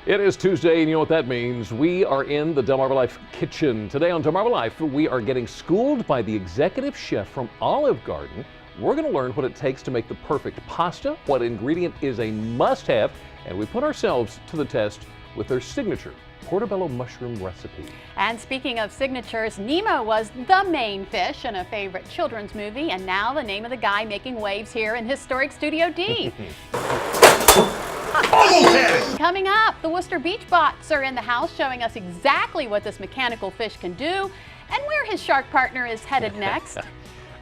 It is Tuesday, and you know what that means. We are in the Delmarva Life kitchen. Today on Delmarva Life, we are getting schooled by the executive chef from Olive Garden. We're going to learn what it takes to make the perfect pasta, what ingredient is a must-have, and we put ourselves to the test with their signature portobello mushroom recipe. And speaking of signatures, Nemo was the main fish in a favorite children's movie, and now the name of the guy making waves here in historic Studio D. Coming up, the Worcester Beach bots are in the house showing us exactly what this mechanical fish can do and where his shark partner is headed next.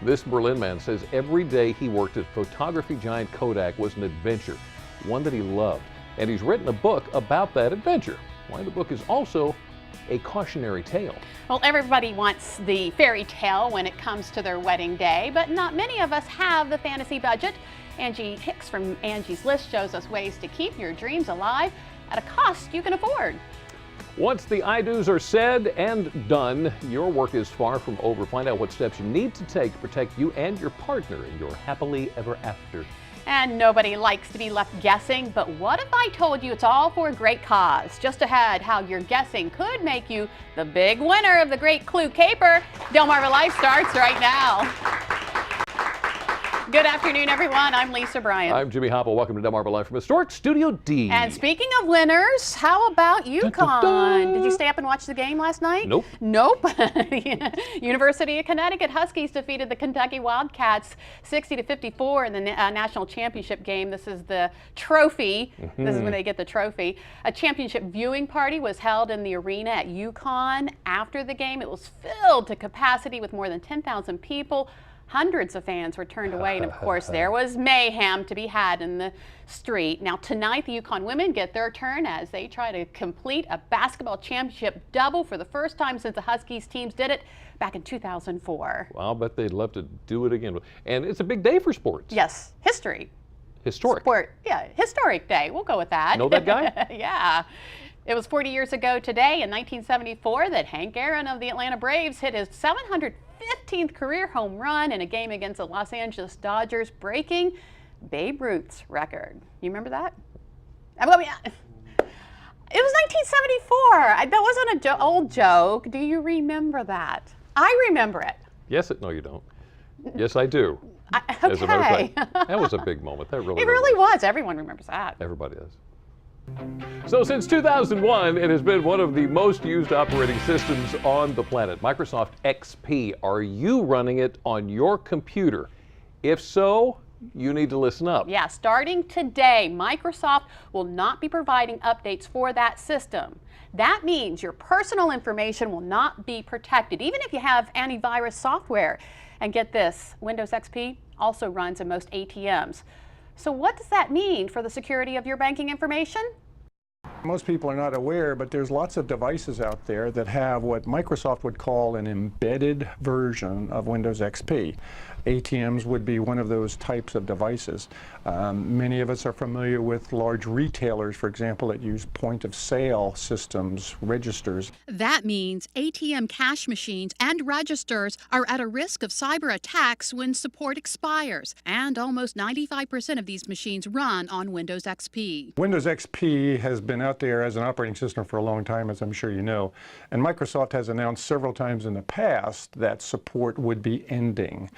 This Berlin man says every day he worked at photography giant Kodak was an adventure, one that he loved. And he's written a book about that adventure. Why the book is also a cautionary tale. Well, everybody wants the fairy tale when it comes to their wedding day, but not many of us have the fantasy budget. Angie Hicks from Angie's List shows us ways to keep your dreams alive at a cost you can afford. Once the I-dos are said and done, your work is far from over. Find out what steps you need to take to protect you and your partner in your happily ever after. And nobody likes to be left guessing, but what if I told you it's all for a great cause? Just ahead, how your guessing could make you the big winner of the Great Clue Caper. Delmarva Life starts right now. Good afternoon, everyone. I'm Lisa Bryant. I'm Jimmy Hopple. Welcome to Delmarva Life from historic Studio D. And speaking of winners, how about UCONN? Did you stay up and watch the game last night? Nope. Nope. University of Connecticut Huskies defeated the Kentucky Wildcats 60-54 in the national championship game. This is the trophy. This is when they get the trophy. A championship viewing party was held in the arena at UCONN. After the game, it was filled to capacity with more than 10,000 people. Hundreds of fans were turned away, and of course there was mayhem to be had in the street. Now tonight the UConn women get their turn as they try to complete a basketball championship double for the first time since the Huskies teams did it back in 2004. Well, I'll bet they'd love to do it again. And it's a big day for sports. Yes, history. Historic. Sport, yeah, historic day. We'll go with that. Know that guy? Yeah. It was 40 years ago today in 1974 that Hank Aaron of the Atlanta Braves hit his 715th career home run in a game against the Los Angeles Dodgers, breaking Babe Ruth's record. You remember that? It was 1974. That wasn't an old joke. Do you remember that? I remember it. Yes, no you don't. Yes, I do. Okay. As a matter of fact, that was a big moment. That really, it really was. Everyone remembers that. Everybody does. So since 2001, it has been one of the most used operating systems on the planet. Microsoft XP. Are you running it on your computer? If so, you need to listen up. Yeah, starting today, Microsoft will not be providing updates for that system. That means your personal information will not be protected, even if you have antivirus software. And get this, Windows XP also runs in most ATMs. So what does that mean for the security of your banking information? Most people are not aware, but there's lots of devices out there that have what Microsoft would call an embedded version of Windows XP. ATMs would be one of those types of devices. Many of us are familiar with large retailers, for example, that use point-of-sale systems, registers. That means ATM cash machines and registers are at a risk of cyber attacks when support expires, and almost 95% of these machines run on Windows XP. Windows XP has been out there as an operating system for a long time, as I'm sure you know, and Microsoft has announced several times in the past that support would be ending.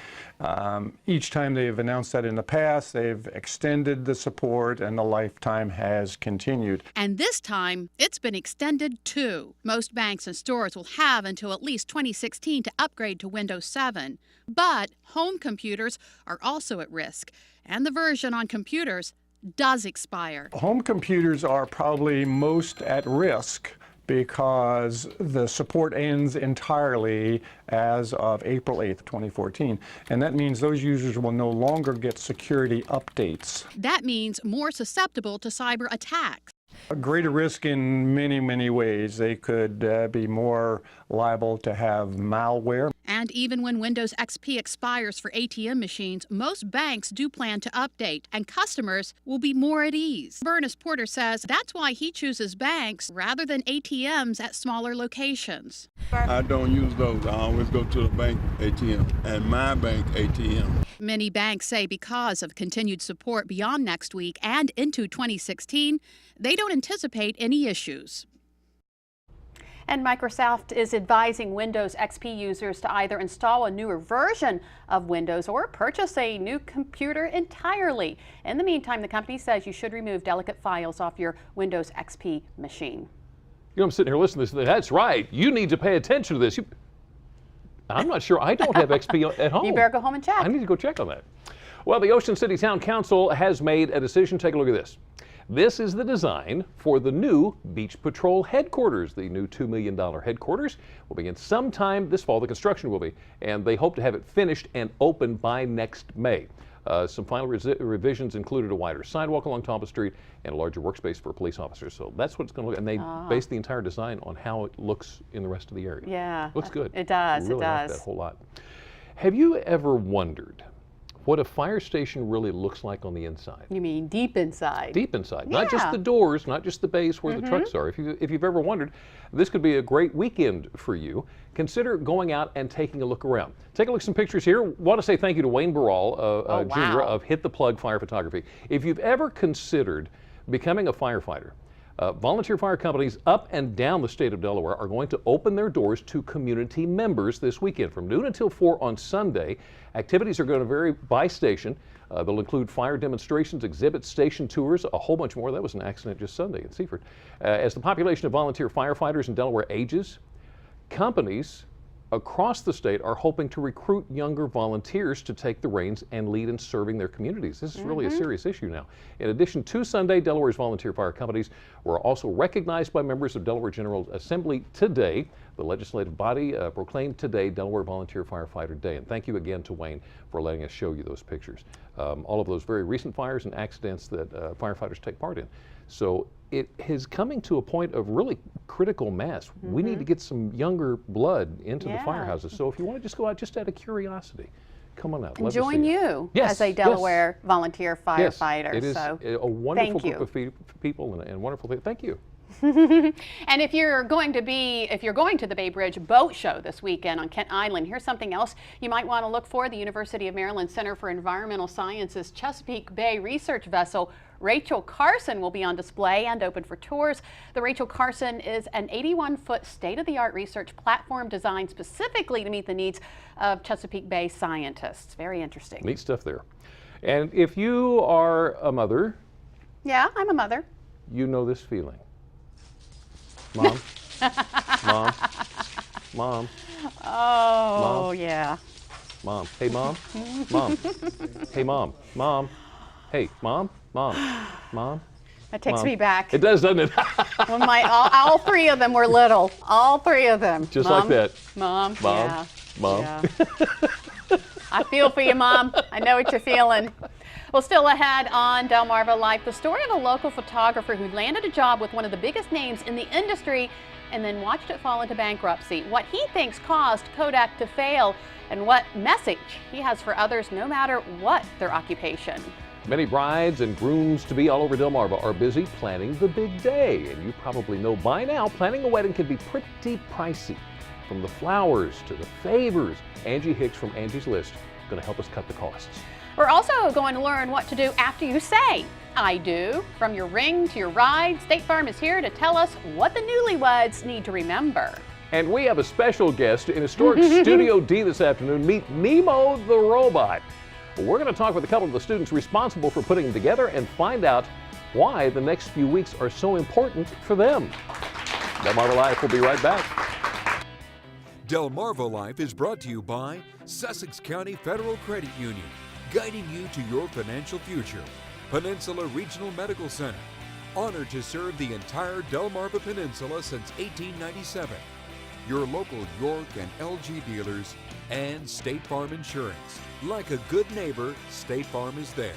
Each time they've announced that in the past, they've extended the support and the lifetime has continued. And this time, it's been extended too. Most banks and stores will have until at least 2016 to upgrade to Windows 7. But home computers are also at risk, and the version on computers does expire. Home computers are probably most at risk because the support ends entirely as of April 8th, 2014. And that means those users will no longer get security updates. That means more susceptible to cyber attacks. A greater risk in many, many ways. They could be more liable to have malware. And even when Windows XP expires for ATM machines, most banks do plan to update, and customers will be more at ease. Bernice Porter says that's why he chooses banks rather than ATMs at smaller locations. I don't use those. I always go to the bank ATM and my bank ATM. Many banks say because of continued support beyond next week and into 2016, they don't anticipate any issues. And Microsoft is advising Windows XP users to either install a newer version of Windows or purchase a new computer entirely. In the meantime, the company says you should remove delicate files off your Windows XP machine. You know, I'm sitting here listening to this. That's right. You need to pay attention to this. I'm not sure. I don't have XP at home. You better go home and check. I need to go check on that. Well, the Ocean City Town Council has made a decision. Take a look at this. This is the design for the new Beach Patrol headquarters. The new $2 million headquarters will begin sometime this fall. The construction will be, and they hope to have it finished and open by next May. Some final revisions included a wider sidewalk along Thomas Street and a larger workspace for police officers. So that's what it's going to look like. And they based the entire design on how it looks in the rest of the area. Yeah. Looks good. It does. Really it does. like that whole lot. Have you ever wondered what a fire station really looks like on the inside? You mean deep inside? Deep inside. Yeah. Not just the doors, not just the base where the trucks are. If you've ever wondered, this could be a great weekend for you. Consider going out and taking a look around. Take a look at some pictures here. Want to say thank you to Wayne Burrell, Jr. of Hit the Plug Fire Photography. If you've ever considered becoming a firefighter, volunteer fire companies up and down the state of Delaware are going to open their doors to community members this weekend. From noon until 4 on Sunday, activities are going to vary by station. They'll include fire demonstrations, exhibits, station tours, a whole bunch more. That was an accident just Sunday in Seaford. As the population of volunteer firefighters in Delaware ages, companies across the state are hoping to recruit younger volunteers to take the reins and lead in serving their communities. This is really a serious issue now. In addition to Sunday, Delaware's volunteer fire companies were also recognized by members of Delaware General Assembly today. The legislative body proclaimed today Delaware Volunteer Firefighter Day. And thank you again to Wayne for letting us show you those pictures. All of those very recent fires and accidents that firefighters take part in. So it is coming to a point of really critical mass. We need to get some younger blood into the firehouses. So if you want to just go out just out of curiosity, come on out. And join you as a Delaware volunteer firefighter. Yes, it is so a wonderful group of people and wonderful things. Thank you. And if you're going to the Bay Bridge Boat Show this weekend on Kent Island, here's something else you might want to look for. The University of Maryland Center for Environmental Sciences Chesapeake Bay research vessel Rachel Carson will be on display and open for tours. The Rachel Carson is an 81-foot state-of-the-art research platform designed specifically to meet the needs of Chesapeake Bay scientists. Very interesting. Neat stuff there. And if you are a mother. Yeah, I'm a mother. You know this feeling. Mom, Mom, Mom. Oh, Mom. Yeah. Mom. Hey, Mom. Mom. Hey, Mom. Mom. Hey, Mom. Mom. Mom. That takes Mom. me back. It does, doesn't it? When all three of them were little. All three of them. Just Mom, like that. Mom. Mom. Yeah. Mom. Yeah. I feel for you, Mom. I know what you're feeling. Well, still ahead on Delmarva Life, the story of a local photographer who landed a job with one of the biggest names in the industry and then watched it fall into bankruptcy. What he thinks caused Kodak to fail and what message he has for others no matter what their occupation. Many brides and grooms-to-be all over Delmarva are busy planning the big day. And you probably know by now, planning a wedding can be pretty pricey. From the flowers to the favors, Angie Hicks from Angie's List is going to help us cut the costs. We're also going to learn what to do after you say, I do. From your ring to your ride, State Farm is here to tell us what the newlyweds need to remember. And we have a special guest in historic Studio D this afternoon. Meet Nemo the robot. We're going to talk with a couple of the students responsible for putting them together and find out why the next few weeks are so important for them. Delmarva Life will be right back. Delmarva Life is brought to you by Sussex County Federal Credit Union, guiding you to your financial future. Peninsula Regional Medical Center, honored to serve the entire Delmarva Peninsula since 1897. Your local York and LG dealers, and State Farm Insurance. Like a good neighbor, State Farm is there.